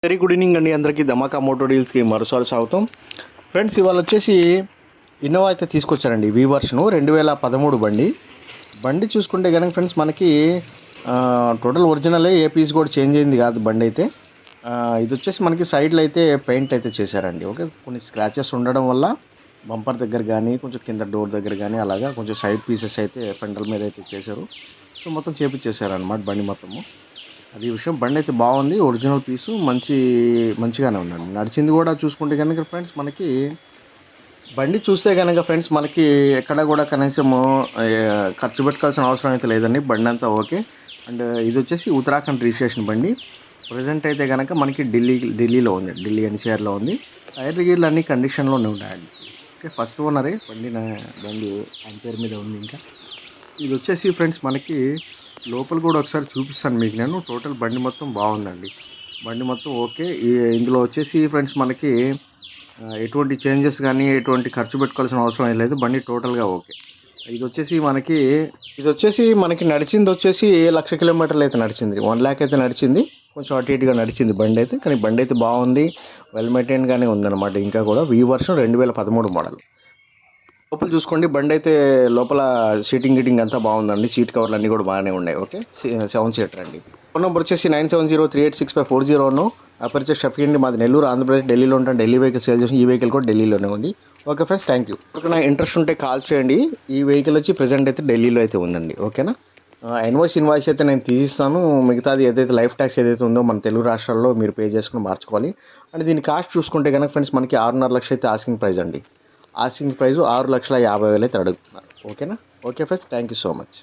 Very good evening అండి అందరికీ. ధమాకా Moto డీల్స్కి మరోసారి స్వాగతం. ఫ్రెండ్స్, ఇవాళ వచ్చేసి ఇన్నోవా అయితే తీసుకొచ్చారండి. వి వర్షను 2013 బండి చూసుకుంటే కనుక ఫ్రెండ్స్ మనకి టోటల్ ఒరిజినలే, ఏ పీస్ కూడా చేంజ్ అయింది కాదు బండి అయితే. ఇది వచ్చేసి మనకి సైడ్లో అయితే పెయింట్ అయితే చేశారండి. ఓకే, కొన్ని స్క్రాచెస్ ఉండడం వల్ల బంపర్ దగ్గర కానీ కొంచెం కింద డోర్ దగ్గర కానీ అలాగా కొంచెం సైడ్ పీసెస్ అయితే పెండల్ మీద అయితే చేశారు. సో మొత్తం చేపించేశారు అనమాట బండి మొత్తము. అది విషయం. బండి అయితే బాగుంది, ఒరిజినల్ పీసు మంచిగానే ఉందండి. నడిచింది కూడా చూసుకుంటే కనుక ఫ్రెండ్స్ మనకి బండి చూస్తే కనుక ఫ్రెండ్స్ మనకి ఎక్కడ కూడా కనీసము ఖర్చు పెట్టుకోవాల్సిన అవసరం అయితే లేదండి. బండి అంతా ఓకే. అండ్ ఇది వచ్చేసి ఉత్తరాఖండ్ రిజిస్ట్రేషన్ బండి. ప్రజెంట్ అయితే కనుక మనకి ఢిల్లీలో ఉంది, ఢిల్లీ ఎన్సీఆర్లో ఉంది. టైర్లు గీర్లు అన్ని కండిషన్లోనే ఉన్నాయండి. ఓకే, ఫస్ట్ ఓనరే బండి ఆయన పేరు మీద ఉంది. ఇంకా ఇది వచ్చేసి ఫ్రెండ్స్ మనకి లోపల కూడా ఒకసారి చూపిస్తాను మీకు నేను. టోటల్ బండి మొత్తం బాగుందండి, బండి మొత్తం ఓకే. ఇందులో వచ్చేసి ఫ్రెండ్స్ మనకి ఎటువంటి చేంజెస్ కానీ ఎటువంటి ఖర్చు పెట్టుకోవాల్సిన అవసరం లేదు. బండి టోటల్గా ఓకే. ఇది వచ్చేసి మనకి నడిచింది వచ్చేసి 1,00,000 కిలోమీటర్లు అయితే నడిచింది. 1 ల్యాక్ అయితే నడిచింది, కొంచెం అటు ఇటుగా నడిచింది బండి అయితే. కానీ బండి అయితే బాగుంది, వెల్ మెయింటైన్గానే ఉందన్నమాట. ఇంకా కూడా వి వర్షన్ 2013 మోడల్. లోపల చూసుకోండి, బండి అయితే లోపల సీటింగ్ అంతా బాగుందండి. సీట్ కవర్లు అన్నీ కూడా బాగానే ఉన్నాయి. ఓకే, 7 సీటర్ అండి. ఫోన్ నెంబర్ వచ్చేసి 9703865401. అపరిచయ షఫీ అండి, మాది నెల్లూరు, ఆంధ్రప్రదేశ్. ఢిల్లీలో ఉంటాను. ఢిల్లీ వెహికల్ సేల్ చేసి ఈ వెహికల్ కూడా ఢిల్లీలోనే ఉంది. Okay friends, thank you. నా ఇంట్రెస్ట్ ఉంటే కాల్ చేయండి. ఈ వెహికల్ వచ్చి ప్రెజెంట్ అయితే ఢిల్లీలో అయితే ఉందండి. ఓకేనా. ఇన్వాయిస్ అయితే నేను తీసిస్తాను. మిగతాది ఏదైతే లైఫ్ ట్యాక్స్ ఏదైతే ఉందో మన తెలుగు రాష్ట్రాల్లో మీరు పే చేసుకుని మార్చుకోవాలి. అండ్ దీని కాస్ట్ చూసుకుంటే కనుక ఫ్రెండ్స్ మనకి 6.5 లక్షలు అయితే ఆస్కింగ్ ప్రైస్ అండి. ఆస్కింగ్ ప్రైస్ 6,50,000 అయితే అడుగుతున్నారు. ఓకేనా. Okay friends, thank you so much.